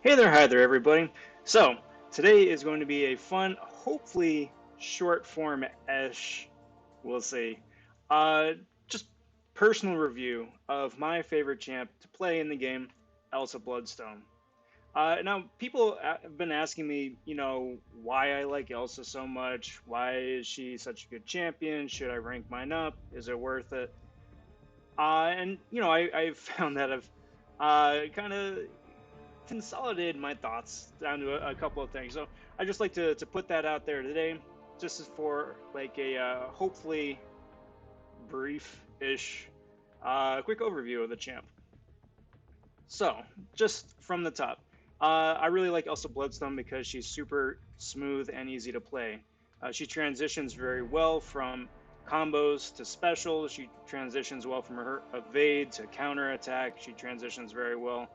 Hi there, everybody. So, today is going to be a fun, hopefully short form-ish, we'll see, uh, just personal review of my favorite champ to play in the game, Elsa Bloodstone. Now, people have been asking me, why I like Elsa so much. Why is she such a good champion? Should I rank mine up? Is it worth it? I've found that I've kind of consolidated my thoughts down to a couple of things. So I just like to put that out there today, just as for like a hopefully brief-ish quick overview of the champ. So just from the top, I really like Elsa Bloodstone because she's super smooth and easy to play. She transitions very well from combos to specials. She transitions well from her evade to counter attack. She transitions very well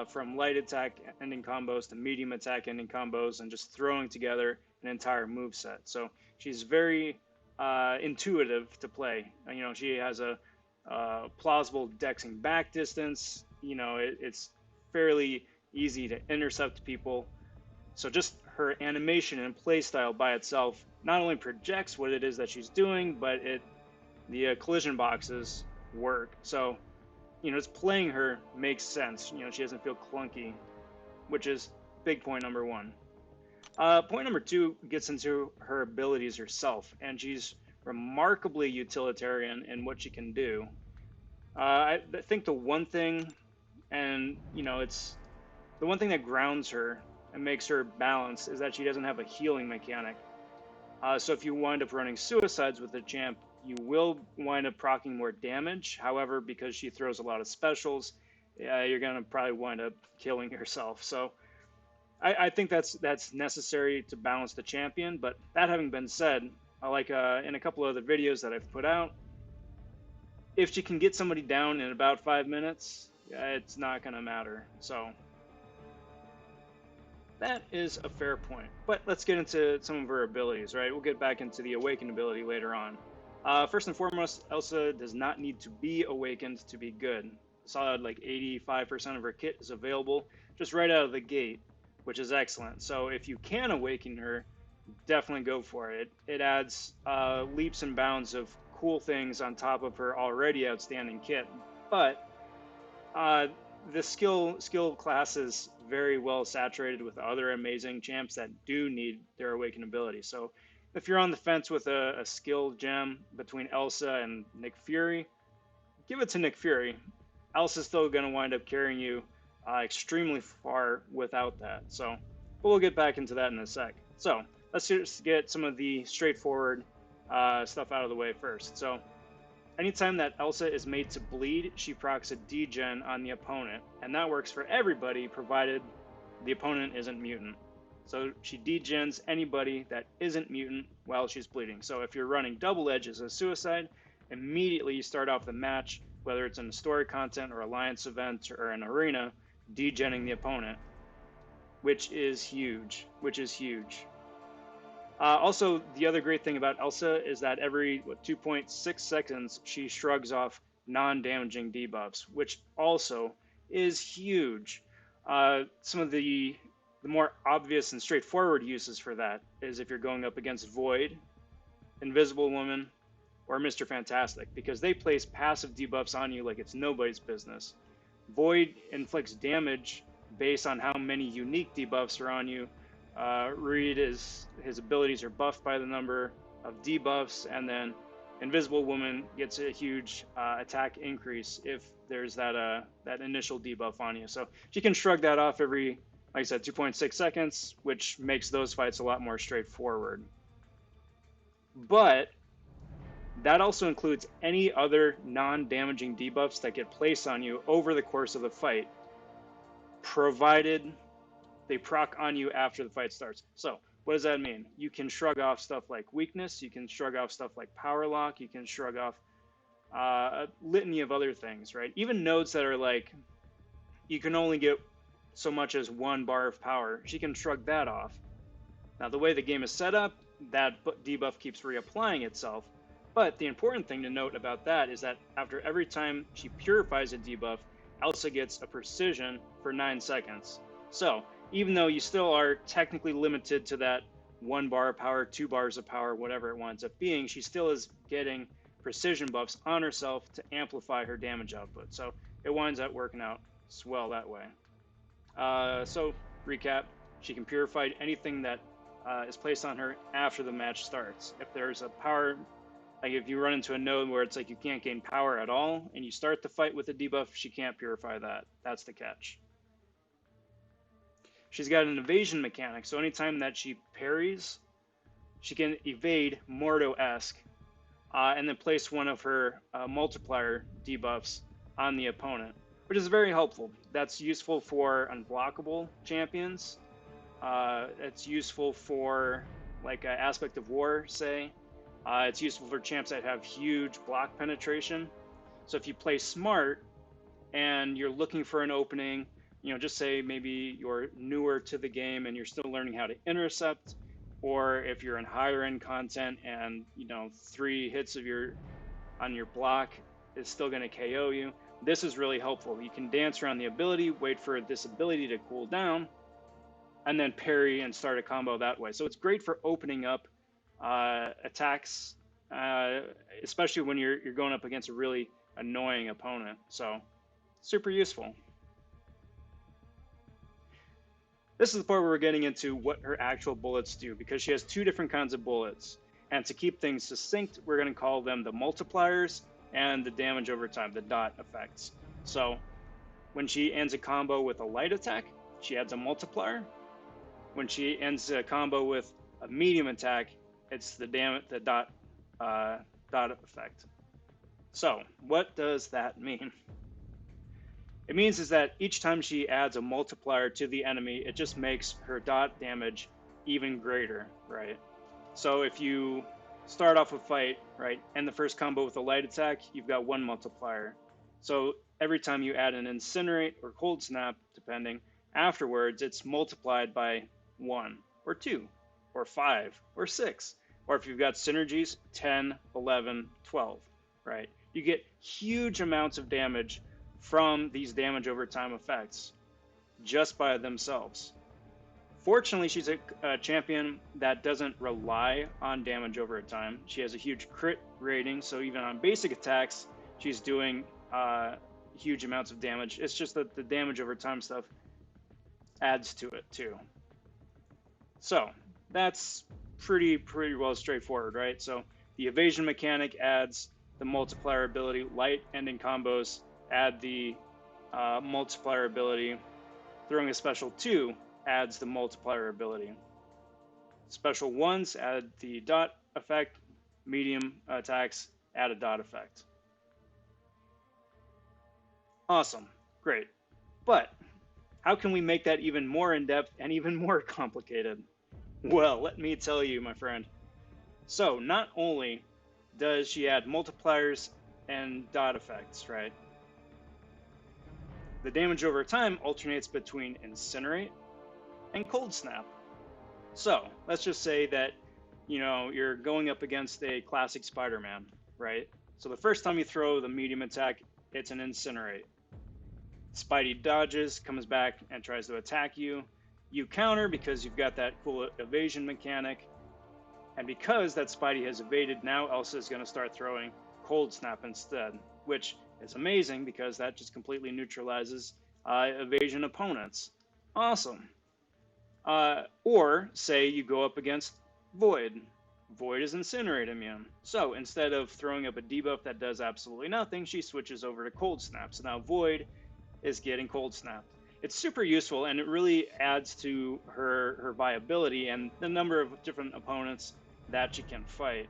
from light attack ending combos to medium attack ending combos, and just throwing together an entire move set. So she's very intuitive to play. She has a plausible dexing back distance. It's fairly easy to intercept people. So just her animation and playstyle by itself not only projects what it is that she's doing, but the collision boxes work. So just playing her makes sense. She doesn't feel clunky, which is big point number one. Point number two gets into her abilities herself, and she's remarkably utilitarian in what she can do. I think the one thing, and it's the one thing that grounds her and makes her balanced, is that she doesn't have a healing mechanic. So if you wind up running suicides with the champ, you will wind up proccing more damage. However, because she throws a lot of specials, you're going to probably wind up killing yourself. So I think that's necessary to balance the champion. But that having been said, like in a couple of other videos that I've put out, if she can get somebody down in about 5 minutes, it's not going to matter. So that is a fair point. But let's get into some of her abilities, right? We'll get back into the awakened ability later on. First and foremost, Elsa does not need to be awakened to be good. Solid like 85% of her kit is available just right out of the gate, which is excellent. So if you can awaken her, definitely go for it. It adds leaps and bounds of cool things on top of her already outstanding kit. But the skill class is very well saturated with other amazing champs that do need their awakened ability. So if you're on the fence with a skill gem between Elsa and Nick Fury, give it to Nick Fury. Elsa's still going to wind up carrying you extremely far without that. So, but we'll get back into that in a sec. So let's just get some of the straightforward stuff out of the way first. So anytime that Elsa is made to bleed, she procs a degen on the opponent, and that works for everybody provided the opponent isn't mutant. So she degens anybody that isn't mutant while she's bleeding. So if you're running Double Edge as a suicide, immediately you start off the match, whether it's in a story content or alliance event or an arena, degenning the opponent, which is huge. Also, the other great thing about Elsa is that every 2.6 seconds, she shrugs off non-damaging debuffs, which also is huge. Some of the more obvious and straightforward uses for that is if you're going up against Void, Invisible Woman, or Mr. Fantastic, because they place passive debuffs on you like it's nobody's business. Void inflicts damage based on how many unique debuffs are on you. Reed his abilities are buffed by the number of debuffs, and then Invisible Woman gets a huge attack increase if there's that initial debuff on you. So she can shrug that off every, like I said, 2.6 seconds, which makes those fights a lot more straightforward. But that also includes any other non-damaging debuffs that get placed on you over the course of the fight, provided they proc on you after the fight starts. So what does that mean? You can shrug off stuff like weakness, you can shrug off stuff like power lock, you can shrug off a litany of other things, right? Even nodes that are like, you can only get so much as 1 bar of power, she can shrug that off. Now the way the game is set up, that debuff keeps reapplying itself, but the important thing to note about that is that after every time she purifies a debuff, Elsa gets a precision for 9 seconds. So even though you still are technically limited to that 1 bar of power, 2 bars of power, whatever it winds up being, she still is getting precision buffs on herself to amplify her damage output. So it winds up working out swell that way. So recap, she can purify anything that is placed on her after the match starts. If there's a power, like if you run into a node where it's like you can't gain power at all, and you start the fight with a debuff, she can't purify that. That's the catch. She's got an evasion mechanic, so anytime that she parries, she can evade Mordo-esque, and then place one of her multiplier debuffs on the opponent, which is very helpful. That's useful for unblockable champions. It's useful for like an aspect of war, say. It's useful for champs that have huge block penetration. So if you play smart and you're looking for an opening, you know, just say maybe you're newer to the game and you're still learning how to intercept, or if you're in higher end content and, you know, 3 hits of your block is still going to KO you. This is really helpful. You can dance around the ability, wait for this ability to cool down, and then parry and start a combo that way. So it's great for opening up attacks, especially when you're going up against a really annoying opponent. So super useful. This is the part where we're getting into what her actual bullets do, because she has 2 different kinds of bullets. And to keep things succinct, we're going to call them the multipliers and the damage over time, the dot effects. So when she ends a combo with a light attack, she adds a multiplier. When she ends a combo with a medium attack, it's the dot effect. So what does that mean? It means is that each time she adds a multiplier to the enemy, it just makes her dot damage even greater, right? So if you start off a fight, right, and the first combo with a light attack, you've got 1 multiplier. So every time you add an incinerate or cold snap, depending, afterwards, it's multiplied by 1 or 2 or 5 or 6. Or if you've got synergies, 10, 11, 12, right? You get huge amounts of damage from these damage over time effects just by themselves. Fortunately, she's a champion that doesn't rely on damage over time. She has a huge crit rating, so even on basic attacks, she's doing huge amounts of damage. It's just that the damage over time stuff adds to it too. So that's pretty well straightforward, right? So the evasion mechanic adds the multiplier ability. Light ending combos add the multiplier ability. Throwing a special 2 adds the multiplier ability. Special 1s add the dot effect. Medium attacks add a dot effect. Awesome, great. But how can we make that even more in-depth and even more complicated? Well, let me tell you, my friend. So not only does she add multipliers and dot effects, right? The damage over time alternates between Incinerate and Cold Snap. So let's just say that, you know, you're going up against a classic Spider-Man, right? So the first time you throw the medium attack, it's an Incinerate. Spidey dodges, comes back and tries to attack you. You counter because you've got that cool evasion mechanic. And because that Spidey has evaded, now Elsa is going to start throwing Cold Snap instead, which is amazing because that just completely neutralizes evasion opponents. Awesome. Or say you go up against Void. Void is Incinerate immune. So instead of throwing up a debuff that does absolutely nothing, she switches over to Cold Snap. So now Void is getting Cold Snap. It's super useful, and it really adds to her viability and the number of different opponents that she can fight.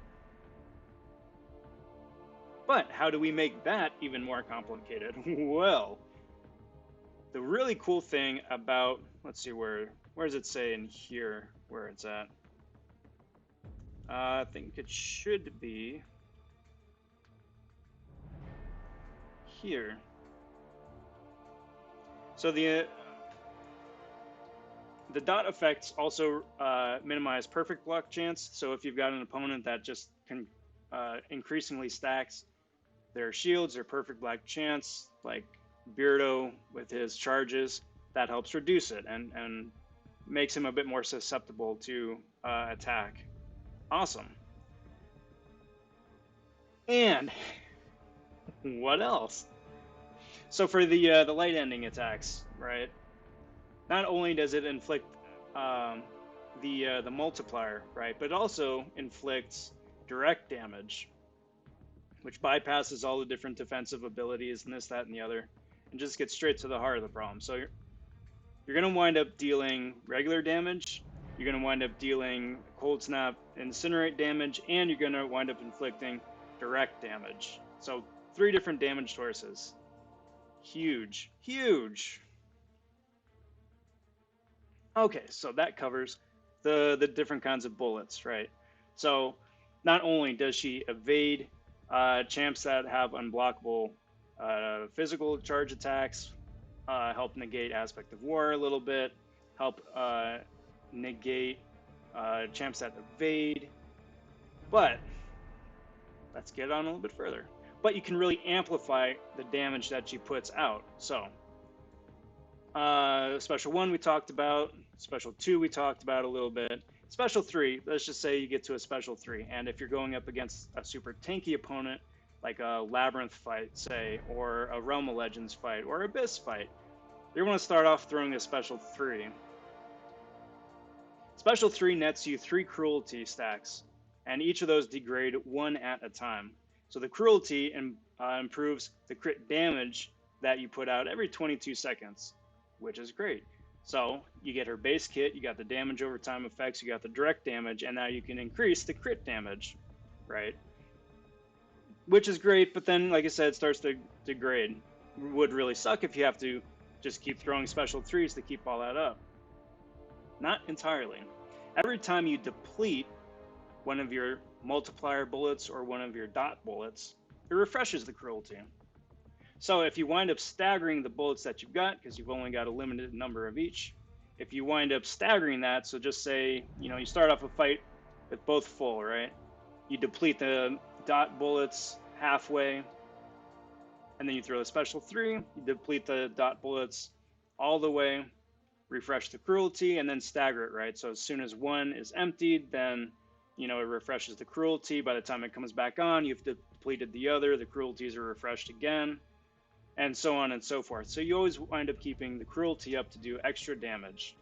But how do we make that even more complicated? Well, the really cool thing about, let's see, where does it say in here where it's at? I think it should be here. So the dot effects also minimize perfect block chance. So if you've got an opponent that just can increasingly stacks their shields or perfect block chance, like Beardo with his charges, that helps reduce it and makes him a bit more susceptible to attack. Awesome. And what else? So for the light ending attacks, right? Not only does it inflict the multiplier, right, but it also inflicts direct damage, which bypasses all the different defensive abilities and this, that, and the other, and just gets straight to the heart of the problem. So you're going to wind up dealing regular damage, you're going to wind up dealing Cold Snap Incinerate damage, and you're going to wind up inflicting direct damage. So 3 different damage sources. Huge, huge. Okay, so that covers the different kinds of bullets, right? So not only does she evade champs that have unblockable physical charge attacks, help negate Aspect of War a little bit, help negate champs that evade, but let's get on a little bit further. But you can really amplify the damage that she puts out. So Special 1 we talked about, Special 2 we talked about a little bit. Special 3, let's just say you get to a Special 3, and if you're going up against a super tanky opponent, like a Labyrinth fight, say, or a Realm of Legends fight, or Abyss fight, you're going to start off throwing a Special 3. Special 3 nets you 3 Cruelty stacks, and each of those degrade 1 at a time. So the Cruelty improves the crit damage that you put out every 22 seconds, which is great. So you get her base kit, you got the damage over time effects, you got the direct damage, and now you can increase the crit damage, right? Which is great, but then, like I said, it starts to degrade. Would really suck if you have to just keep throwing Special 3s to keep all that up. Not entirely. Every time you deplete one of your multiplier bullets or one of your dot bullets, it refreshes the Cruelty. So if you wind up staggering the bullets that you've got, because you've only got a limited number of each, if you wind up staggering that, so just say, you start off a fight with both full, right? You deplete the dot bullets halfway, and then you throw a Special 3, you deplete the dot bullets all the way, refresh the Cruelty, and then stagger it, right? So as soon as one is emptied, then, it refreshes the Cruelty. By the time it comes back on, you've depleted the other, the Cruelties are refreshed again, and so on and so forth. So you always wind up keeping the Cruelty up to do extra damage.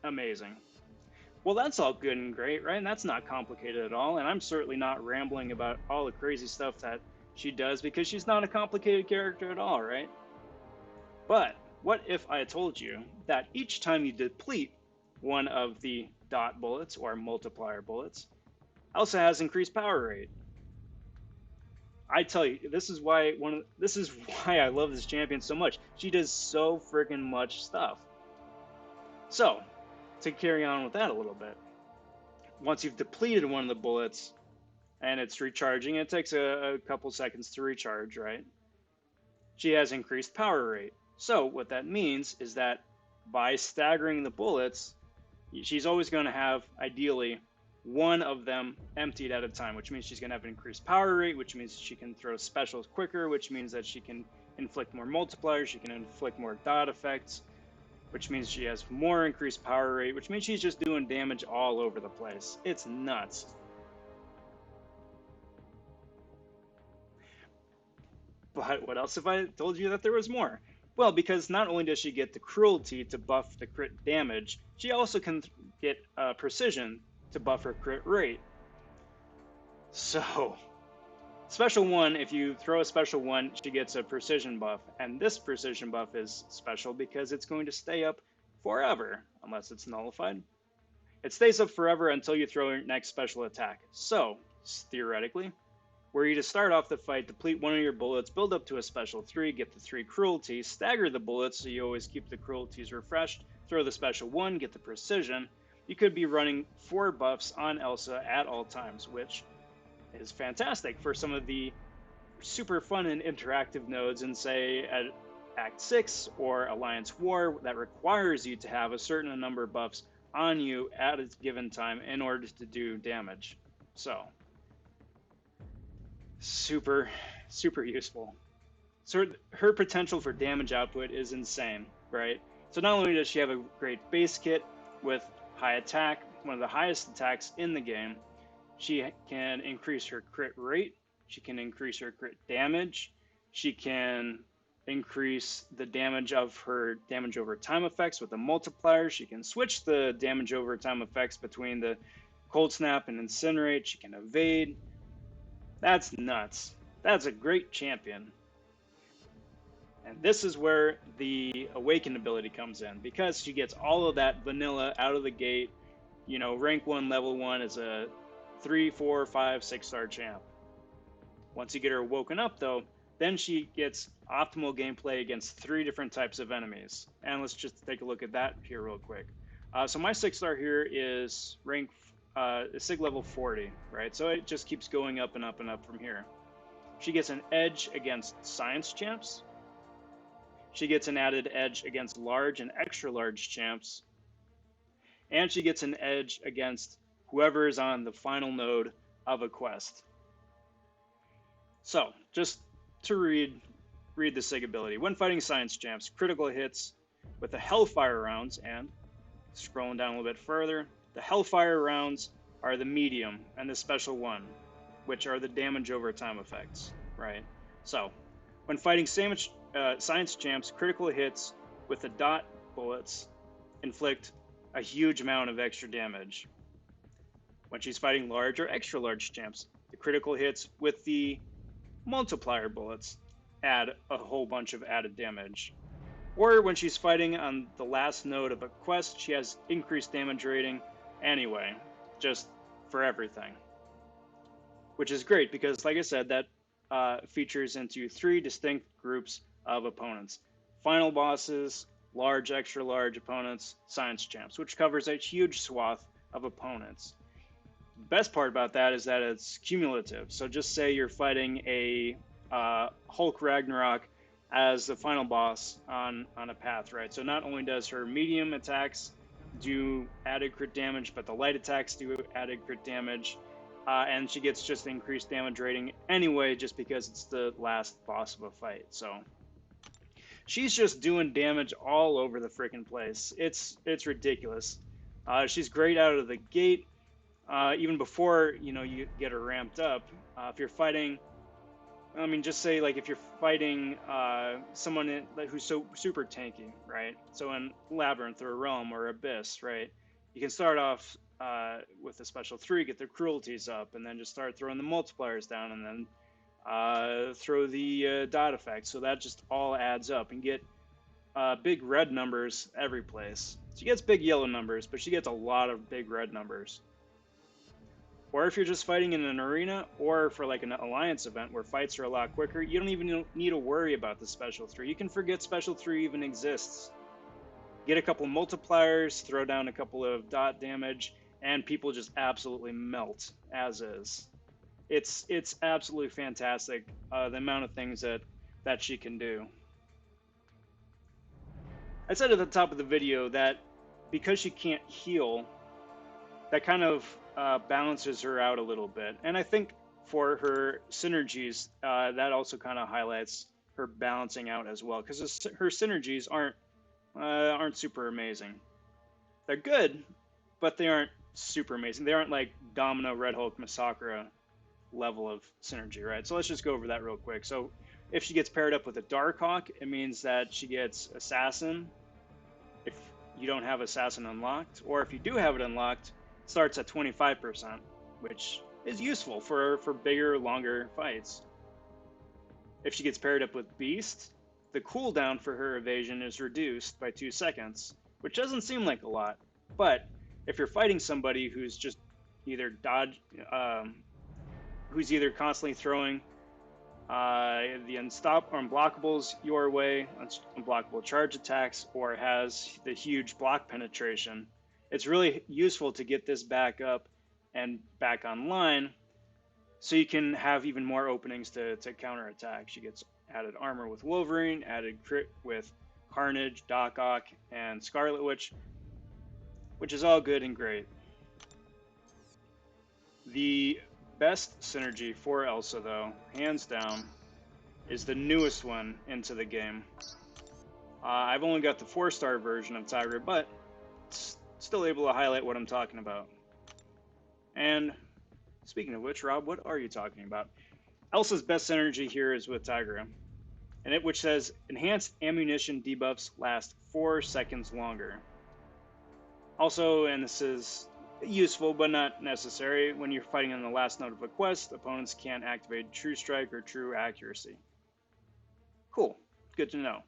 Amazing. Well, that's all good and great, right? And that's not complicated at all, and I'm certainly not rambling about all the crazy stuff that she does, because she's not a complicated character at all, right? But what if I told you that each time you deplete one of the dot bullets or multiplier bullets, Elsa has increased power rate? I tell you, this is why I love this champion so much. She does so freaking much stuff. So, to carry on with that a little bit, once you've depleted one of the bullets and it's recharging, it takes a couple seconds to recharge, right? She has increased power rate. So what that means is that by staggering the bullets, she's always going to have, ideally, one of them emptied at a time, which means she's going to have an increased power rate, which means she can throw specials quicker, which means that she can inflict more multipliers, she can inflict more dot effects, which means she has more increased power rate, which means she's just doing damage all over the place. It's nuts. But what else if I told you that there was more? Well, because not only does she get the Cruelty to buff the crit damage, she also can get Precision to buff her crit rate. So, Special 1, if you throw a Special 1, she gets a Precision buff, and this Precision buff is special because it's going to stay up forever, unless it's nullified. It stays up forever until you throw your next special attack. So, theoretically, were you to start off the fight, deplete one of your bullets, build up to a Special 3, get the 3 Cruelties, stagger the bullets so you always keep the Cruelties refreshed, throw the Special 1, get the Precision, you could be running 4 buffs on Elsa at all times, which is fantastic for some of the super fun and interactive nodes in, say, at Act 6 or Alliance War that requires you to have a certain number of buffs on you at a given time in order to do damage. So, super useful. So her potential for damage output is insane, right? So not only does she have a great base kit with high attack, one of the highest attacks in the game, she can increase her crit rate, she can increase her crit damage, she can increase the damage of her damage over time effects with the multiplier, she can switch the damage over time effects between the cold snap and incinerate, she can evade. That's nuts. That's a great champion. And this is where the awakened ability comes in, because she gets all of that vanilla out of the gate. You know, rank 1, level 1 is a 3, 4, 5, 6-star champ. Once you get her woken up, though, then she gets optimal gameplay against 3 different types of enemies. And let's just take a look at that here real quick. So my 6-star here is rank SIG level 40, right? So it just keeps going up and up and up from here. She gets an edge against science champs. She gets an added edge against large and extra large champs. And she gets an edge against whoever is on the final node of a quest. So, just to read the SIG ability. When fighting science champs, critical hits with the Hellfire rounds, and scrolling down a little bit further, the Hellfire rounds are the medium and the special one, which are the damage over time effects, right? So, when fighting science champs, critical hits with the DOT bullets inflict a huge amount of extra damage. When she's fighting large or extra large champs, the critical hits with the multiplier bullets add a whole bunch of added damage. Or when she's fighting on the last node of a quest, she has increased damage rating anyway, just for everything. Which is great because, like I said, that features into 3 distinct groups of opponents. Final bosses, large, extra large opponents, science champs, which covers a huge swath of opponents. The best part about that is that it's cumulative. So just say you're fighting a Hulk Ragnarok as the final boss on a path, right? So not only does her medium attacks do added crit damage, but the light attacks do added crit damage. And she gets just increased damage rating anyway, just because it's the last boss of a fight. So she's just doing damage all over the freaking place. It's ridiculous. She's great out of the gate, even before you get her ramped up. If you're fighting, I mean, just say like if you're fighting someone who's so super tanky, right? So in Labyrinth or Realm or Abyss, right? You can start off with the special 3, get the cruelties up, and then just start throwing the multipliers down, and then throw the dot effect. So that just all adds up, and get big red numbers every place. She gets big yellow numbers, but she gets a lot of big red numbers. Or if you're just fighting in an arena, or for like an alliance event where fights are a lot quicker, you don't even need to worry about the special 3. You can forget special 3 even exists. Get a couple multipliers, throw down a couple of dot damage, and people just absolutely melt as is. It's absolutely fantastic, the amount of things that she can do. I said at the top of the video that because she can't heal, that kind of balances her out a little bit. And I think for her synergies, that also kind of highlights her balancing out as well, because her synergies aren't super amazing. They're good, but they aren't super amazing. They aren't like Domino, Red Hulk, Masakura level of synergy, right? So let's just go over that real quick. So if she gets paired up with a Darkhawk, it means that she gets Assassin if you don't have Assassin unlocked, or if you do have it unlocked, it starts at 25%, which is useful for bigger, longer fights. If she gets paired up with Beast, the cooldown for her evasion is reduced by 2 seconds, which doesn't seem like a lot, but if you're fighting somebody who's just either who's either constantly throwing the unblockables your way, unblockable charge attacks, or has the huge block penetration, it's really useful to get this back up and back online so you can have even more openings to counterattack. She gets added armor with Wolverine, added crit with Carnage, Doc Ock, and Scarlet Witch, which is all good and great. The best synergy for Elsa, though, hands down, is the newest one into the game. I've only got the 4-star version of Tigra, but still able to highlight what I'm talking about. And speaking of which, Rob, what are you talking about? Elsa's best synergy here is with Tigra, and which says enhanced ammunition debuffs last 4 seconds longer. Also, and this is useful but not necessary, when you're fighting on the last node of a quest, opponents can't activate True Strike or True Accuracy. Cool, good to know.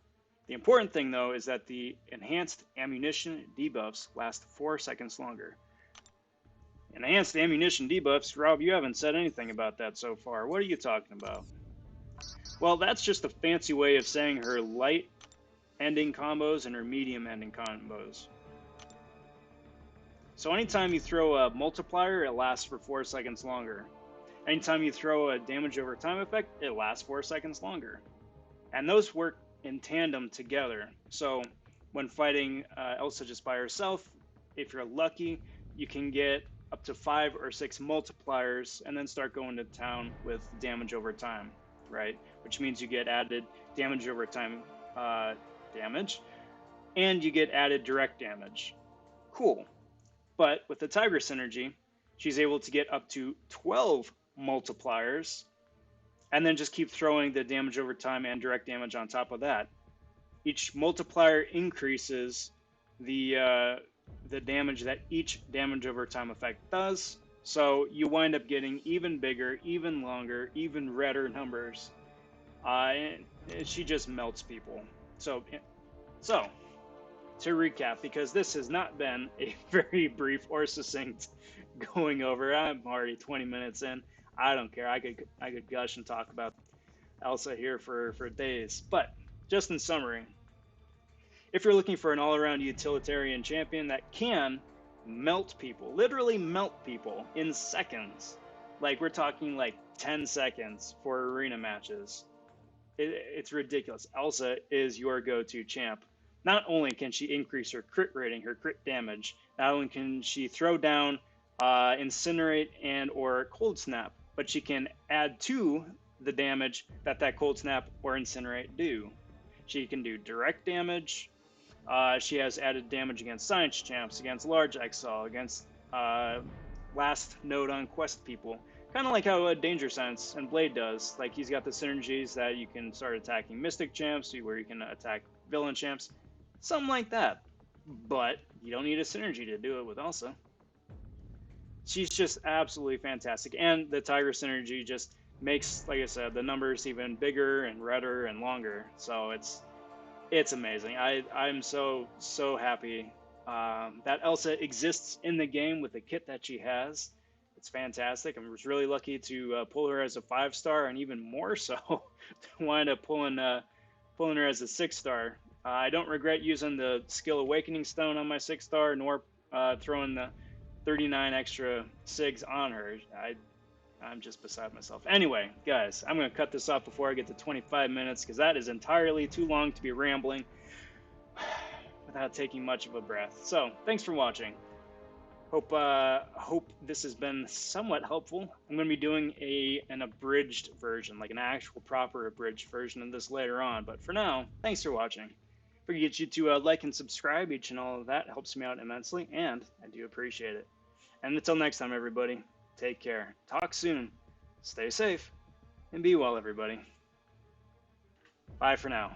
The important thing, though, is that the enhanced ammunition debuffs last 4 seconds longer. Enhanced ammunition debuffs? Rob, you haven't said anything about that so far. What are you talking about? Well, that's just a fancy way of saying her light ending combos and her medium ending combos. So anytime you throw a multiplier, it lasts for 4 seconds longer. Anytime you throw a damage over time effect, it lasts 4 seconds longer. And those work in tandem together. So when fighting Elsa just by herself, if you're lucky, you can get up to 5 or 6 multipliers and then start going to town with damage over time, right? Which means you get added damage over time damage, and you get added direct damage. Cool. But with the Tigra synergy, she's able to get up to 12 multipliers and then just keep throwing the damage over time and direct damage on top of that. Each multiplier increases the damage that each damage over time effect does, so you wind up getting even bigger, even longer, even redder numbers. And she just melts people. So to recap, because this has not been a very brief or succinct going over, I'm already 20 minutes in. I don't care. I could gush and talk about Elsa here for days. But just in summary, if you're looking for an all-around utilitarian champion that can melt people, literally melt people in seconds, like we're talking like 10 seconds for arena matches, it's ridiculous. Elsa is your go-to champ. Not only can she increase her crit rating, her crit damage, not only can she throw down, incinerate, and or cold snap, but she can add to the damage that cold snap or incinerate do. She can do direct damage. She has added damage against science champs, against large exile, against last node on quest people. Kind of like how Danger Sense and Blade does. Like, he's got the synergies that you can start attacking Mystic champs, where you can attack villain champs. Something like that. But you don't need a synergy to do it with Elsa. She's just absolutely fantastic. And the Tigra synergy just makes, like I said, the numbers even bigger and redder and longer. So it's amazing. I'm so happy that Elsa exists in the game with the kit that she has. It's fantastic. I was really lucky to pull her as a 5-star, and even more so to wind up pulling her as a 6-star. I don't regret using the Skill Awakening Stone on my 6-star, nor throwing the 39 extra SIGs on her. I'm just beside myself. Anyway, guys, I'm going to cut this off before I get to 25 minutes, because that is entirely too long to be rambling without taking much of a breath. So, thanks for watching. Hope this has been somewhat helpful. I'm going to be doing an abridged version, like an actual proper abridged version of this later on. But for now, thanks for watching. If we could get you to like and subscribe, each and all of that helps me out immensely, and I do appreciate it. And until next time, everybody, take care. Talk soon. Stay safe. And be well, everybody. Bye for now.